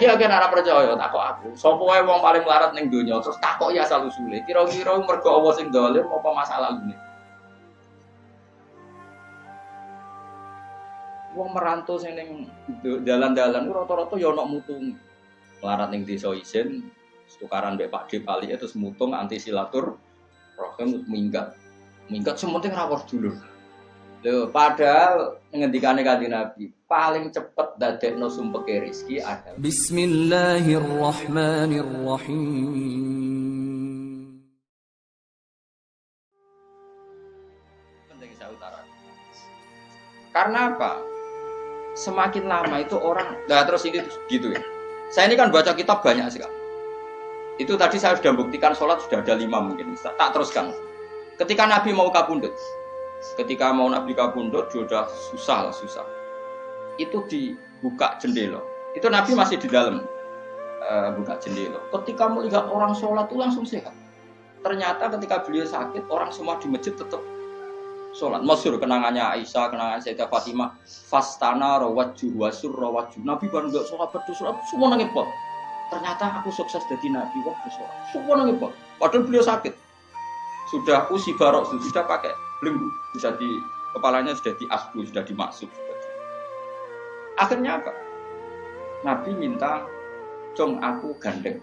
Saiki akeh ora percaya takok aku. Sapa wae wong paling melarat ning donya terus takok ya asal usule. Kira-kira mergo Allah sing dolim apa masalah lune? Wong merantau sing ning dalan-dalan ku rata-rata ya ana mutung. Melarat ning desa isin, tukaran mbek Pak Dep ali terus mutung anti silatur rohim minggat. Minggat sementing rawuh dulur. Lho, padahal ngendikane Kanjeng Nabi, paling cepet dadekno sumpeke rezeki adalah Bismillahirrahmanirrahim. penting saya utarakan. Karena apa? Semakin lama itu orang, nah terus ini gitu ya. Saya ini kan baca kitab banyak sekali. Itu tadi saya sudah buktikan sholat sudah ada 5 mungkin. Tak teruskan. Ketika Nabi mau kabundut, sudah susah. Itu dibuka jendela. Itu Nabi masih di dalam buka jendela. Ketika melihat orang sholat itu langsung sehat. Ternyata ketika beliau sakit, orang semua di masjid tetap sholat. Masyhur kenangannya Aisyah, kenangan Sayyidah Fatimah. Fastana rawaju wasur rawaju. Nabi baru nggak sholat berdoa, semua nangis pot. Ternyata aku sukses jadi Nabi waktu sholat. Semua nangis pot. Padahal beliau sakit. Sudah usi barok, sudah pakai belenggu, sudah di kepalanya sudah diasbu, sudah dimaksud. Akhirnya apa? Nabi minta, "Cung aku gandeng,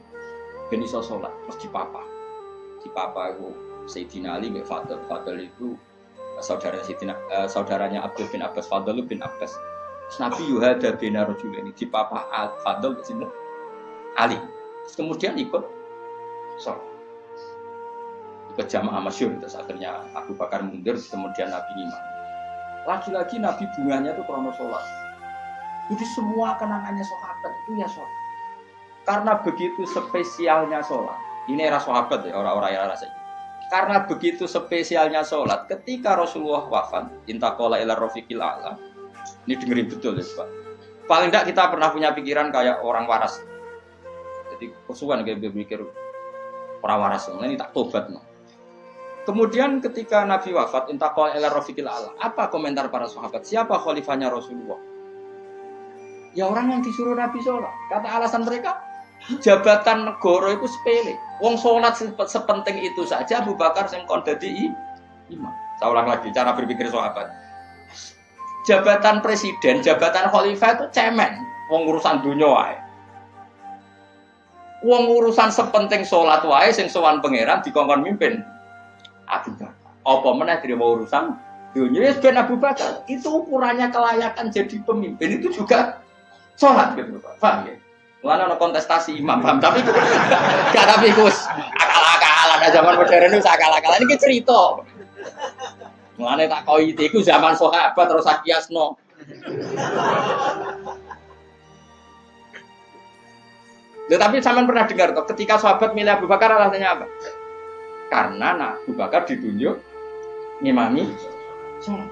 ben iso sholat." Terus dipapa itu Sayyidina Ali bin Fadl itu saudaranya Abdul bin Abbas, Fadl bin Abbas. Nabi yuhada bin Rajul ini dipapa Fadl di sini Ali. Terus kemudian ikut sholat. Ikut jamaah masyhur, terus akhirnya Abu Bakar mundur, kemudian Nabi imam. Lagi-lagi Nabi bunganya itu krono sholat. Jadi semua kenangannya sahabat itu ya sholat. Karena begitu spesialnya sholat. Ini era sahabat ya, orang-orang yang rasa. Karena begitu spesialnya sholat, ketika Rasulullah wafat, intaqala ila rafiqil a'la. Ini dengerin betul ya, Pak. Paling tidak kita pernah punya pikiran kayak orang waras. Jadi kesuwan kayak berpikir orang waras, ini tak tobat no. Kemudian ketika Nabi wafat, intaqala ila rafiqil a'la. Apa komentar para sahabat? Siapa khalifahnya Rasulullah? Ya orang yang disuruh Nabi sholat. Kata alasan mereka, jabatan negara itu sepele. Wong sholat sepenting itu saja Abu Bakar sing kon dadi imam. Saya ulang lagi cara berpikir sahabat. Jabatan presiden, jabatan khalifah itu cemen. Wong urusan dunia wae. Wong urusan sepenting sholat wae sing sowan pangeran dikongkon mimpin Abu Bakar. Apa meneh terima urusan dunia ben Abu Bakar. Itu ukurannya kelayakan jadi pemimpin itu juga sholat gitu Pak. Paham ya? Mulane ana kontestasi imam, paham? Tapi gak tapi Gus. Akal-akalan zaman modern itu akal-akalan iki cerita. Mulane tak koi iku zaman sahabat terus akiasno. Tetapi sampean pernah dengar toh ketika sahabat milih Abu Bakar alasannya apa? Karena Abu Bakar ditunjuk ngimami sholat.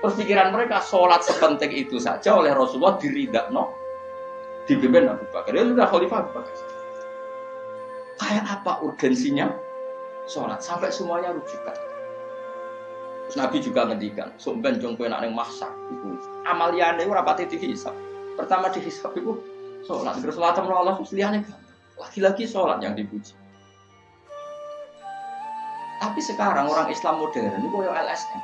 Terus pikiran mereka sholat sepenting itu saja oleh Rasulullah diridakno dipimpin Abu Bakar. Dia sudah khalifah Abu Bakar. Kayak apa urgensinya sholat sampai semuanya rujukan. Terus Nabi juga ngendikan, "Somben jong kowe nek ning mahsyar iku amaliyane ora pati dihisab. Pertama dihisab iku sholat, terus salat Allah terus liyane lagi-lagi sholat yang dipuji." Tapi sekarang orang Islam modern itu koyo LSM.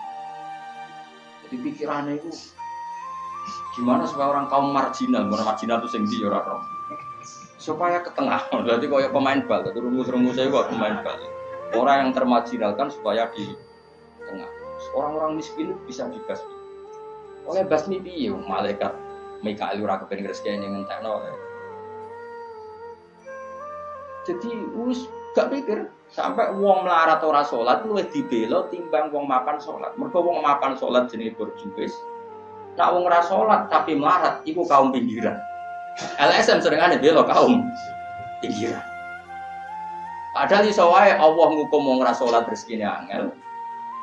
Jadi pikirannya itu gimana supaya orang kaum marginal itu sing ndi ora roh. Supaya ke tengah. Berarti koyo pemain bal, itu rumus-rumusnya kok pemain bal. Orang yang termarginalkan supaya di tengah. Orang-orang miskin bisa dibasmi. Oleh basmi piye malaikat Mikail ora kepen rezekine ngentekno. Jadi wis gak pikir sampai wong melarat ora salat luwih dibela timbang wong mapan salat. Mergo wong mapan salat jenenge berjuwis. Nek wong ora salat tapi melarat iku kaum pinggiran. LSM senengane bela kaum pinggiran. Padahal iso wae Allah ngukum wong ora salat rezekine angel.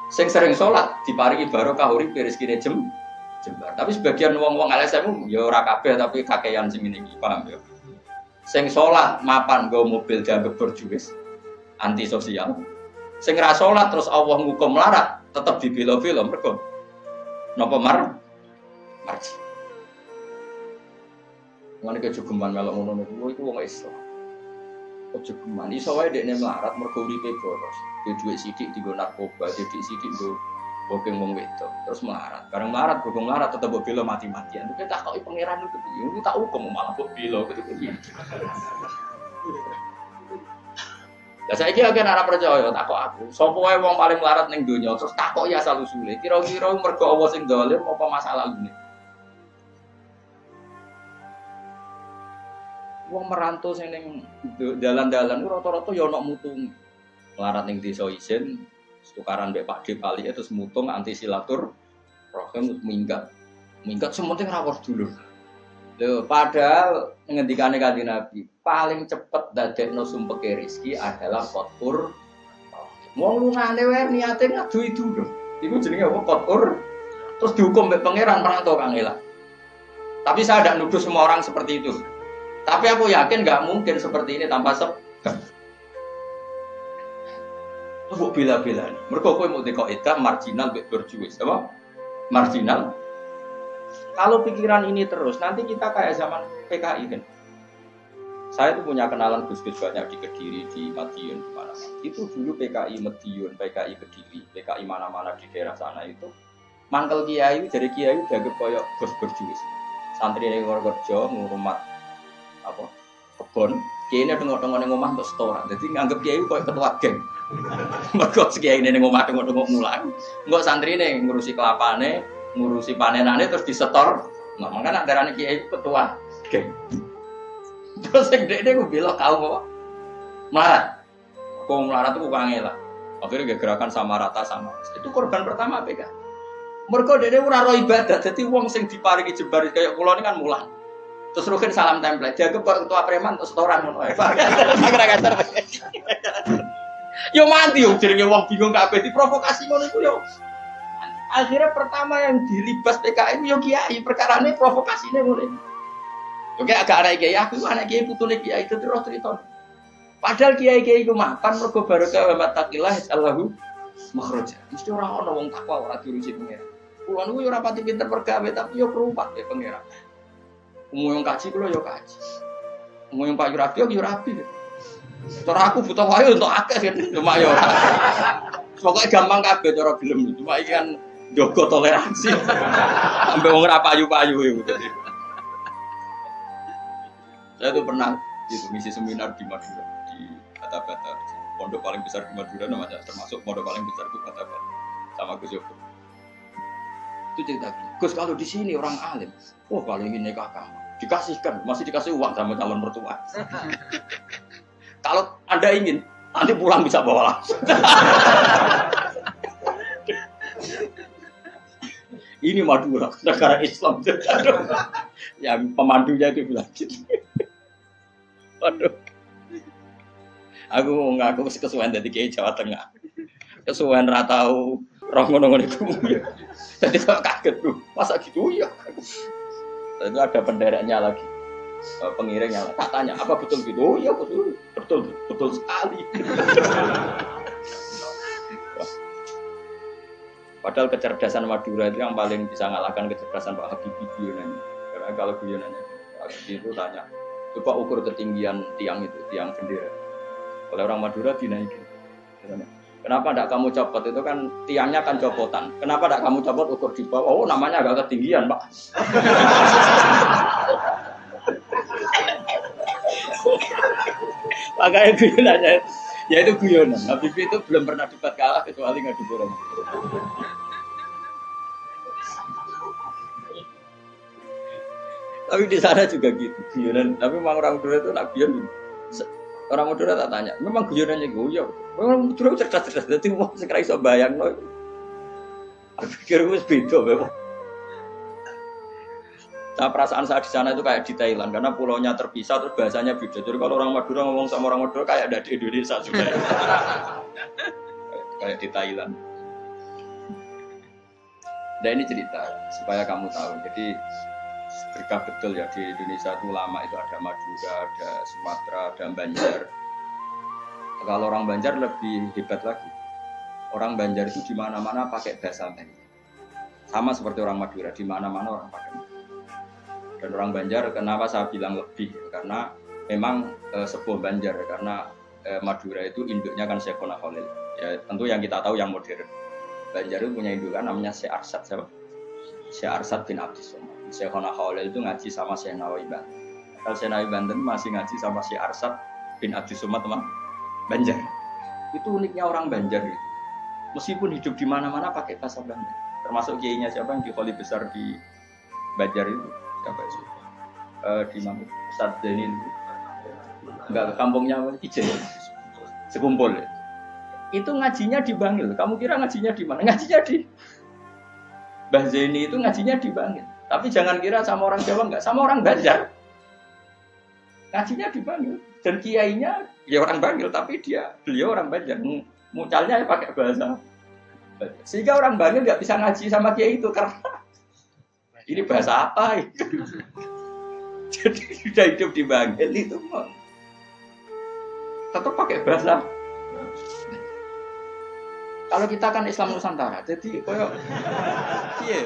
Sing sering salat diparingi barokah urip rezekine jembar. Tapi sebagian wong-wong LSM ya ora kabeh tapi kakean sing ngene iki, paham ya. Sing salat mapan nggo mobil dianggap berjuwis, anti sosial. Sing ora salat terus Allah ngukum melarat, tetep dibela-bela mergo napa marji. Ngene kejogeman melok ngono niku iku wong Islam. Kejogeman iso wae dekne melarat mergo uripe boros. Duwe dhuwit sithik dienggo narkoba, sithik nggo bokeng wong wedok, terus melarat. Bareng melarat, bokong melarat tetep mbok bela mati-matian. Itu tak koki pangeran itu piye? Iku tak hukum malah mbok bela gitu piye. Lah saiki akeh ora percaya takok aku. Sapa wae wong paling melarat ning donya terus takok ya asal usule. Kira-kira mergo Allah sing dolim apa masalah lune? Wong merantau sing ning dalan-dalan rata-rata ya ana mutung. Melarat ning desa isin, tukaran mbek Pak Dep ali terus mutung anti silatur rohem minggat. Minggat sementing rawuh dulur. Lho, padahal ngendikane Kanjeng Nabi, paling cepet dadekno sumpeke rezeki adalah qatur. Wong lungane wae niate ngaduhi dulur. Iku jenenge apa qatur. Terus dihukum mbek pangeran merantau Kang Ela. Tapi saya tidak nuduh semua orang seperti itu. Tapi aku yakin nggak mungkin seperti ini tanpa sebab. Terus bela-bela nih. Mereka kowe mau dikoedah marginal berjuis, apa? Marginal. Kalau pikiran ini terus, nanti kita kayak zaman PKI kan. Saya tuh punya kenalan gus-gus banyak di Kediri, di Madiun, di mana-mana. Itu dulu PKI Madiun, PKI Kediri, PKI mana-mana di daerah sana itu. Mangkel kiai dari kiai dianggap koyok bos berjuis. Santri yang kerja ngurumat apa kebon kiai ini tengok-tengok ning omah untuk setoran. Jadi nganggep kiai koyo ketua geng. Mergo kiai ini ning omah tengok-tengok mulang. Engko santrine ngurusi kelapane, ngurusi panenane terus disetor. Nah, makanya antarane kiai ketua geng. Terus sing dekne ku belok kau melarat. Kok melarat itu Kang Ela. Akhirnya gerakan sama rata sama. Itu korban pertama PK. Mergo dekne ora ro ibadah. Dadi wong sing diparingi jebar kaya kula ini kan mulang. Terus rukin salam template, jaga ketua preman terus setoran ngono ae. Kira-kira. Yo mati yo jenenge wong bingung kabeh diprovokasi ngono iku yo. Akhirnya pertama yang dilibas PKI yo kiai, perkarane provokasine ngono iki. Oke agak arek kiai aku anak kiai putune kiai itu terus cerita. Padahal kiai-kiai iku makan mergo barokah wa taqillah Allahu makhraja. Mesti ora ono wong takwa ora diurusi pengen. Kulo niku yo ora pati pinter pergawe tapi yo kerupat ya pengen. Umum yang kaji kulo yo kaji. Umum yang Pak Yurabi yo rabi. Cara aku butuh wae untuk akeh kan cuma yo. Pokoke gampang kabeh cara gelem. Cuma iki kan njogo toleransi. Sampai wong ora payu-payu iku. Saya tuh pernah itu ngisi seminar di Madura di Bata-Bata. Pondok paling besar di Madura namanya termasuk pondok paling besar itu Bata-Bata sama Gus Yoko. Itu cerita Gus kalau di sini orang alim. Oh paling ini kakak dikasihkan, masih dikasih uang sama calon mertua. Kalau Anda ingin, nanti pulang bisa bawa langsung. Ini Madura, negara Islam. Yang pemandunya itu bilang gitu. Waduh. Aku ngaku kesuwen dari kiai Jawa Tengah. Kesuwen ra tau roh ngono-ngono iku. Jadi kok kaget tuh, masa gitu ya? Itu ada pendereknya lagi, pengiringnya. Tak tanya, apa betul gitu? Oh iya betul, betul sekali. Padahal kecerdasan Madura itu yang paling bisa mengalahkan kecerdasan Pak Habibie Guyonannya. Karena kalau Guyonannya, Pak Habibie itu tanya, coba ukur ketinggian tiang itu, tiang bendera. Oleh orang Madura dinaikin. Kenapa tidak kamu copot? Itu kan tiangnya kan copotan. Kenapa tidak kamu copot ukur di bawah? Oh namanya agak ketinggian Pak. Makanya guyonannya, ya itu guyonan. Habibie itu belum pernah debat kalah kecuali nggak diborong. Tapi di sana juga gitu guyonan. Tapi memang orang Madura itu nak guyon. Orang Madura tak tanya, memang guyonannya goyo. Orang Madura cerdas-cerdas, jadi wong sing ra iso bayangno. Aku pikir wis beda memang. Nah, perasaan saya di sana itu kayak di Thailand karena pulaunya terpisah terus bahasanya beda. Jadi kalau orang Madura ngomong sama orang Madura kayak ada di Indonesia juga. Kayak di Thailand. Dan ini cerita supaya kamu tahu. Jadi berkah betul ya di Indonesia itu lama itu ada Madura, ada Sumatera, ada Banjar. Kalau orang Banjar lebih hebat lagi. Orang Banjar itu di mana-mana pakai bahasa Banjar. Sama seperti orang Madura, di mana-mana orang pakai. Dan orang Banjar, kenapa saya bilang lebih? Karena memang sebuah Banjar, karena Madura itu induknya kan Syekhona Khalil. Ya, tentu yang kita tahu yang modern. Banjar itu punya indukan namanya Syekh Arsad, siapa? Syekh Arsad bin Abdus Somad. Syekhona Khalil itu ngaji sama Syekh Nawawi Banten. Kalau Syekh Nawawi Banten masih ngaji sama Syekh Arsad bin Abdus Somad, teman Banjar. Itu uniknya orang Banjar itu. Meskipun hidup di mana-mana pakai bahasa Banjar. Termasuk kiainya siapa yang di Kholi besar di Banjar itu? Siapa itu? Di mana? Ustadz Zainil. Enggak ke kampungnya Ijen. Sekumpul. Itu ngajinya di Bangil. Kamu kira ngajinya di mana? Ngajinya di Mbah Zaini itu ngajinya di Bangil. Tapi jangan kira sama orang Jawa, enggak, sama orang Banjar. Ngajinya di Bangil. Dan kiainya ya orang Bangil, tapi beliau orang Banjar. Mucalnya ya pakai bahasa Banjar. Sehingga orang Bangil enggak bisa ngaji sama kiai itu karena ini bahasa apa itu? Jadi sudah hidup di Bangil itu tetap pakai bahasa. Kalau kita kan Islam Nusantara, jadi koyo iya.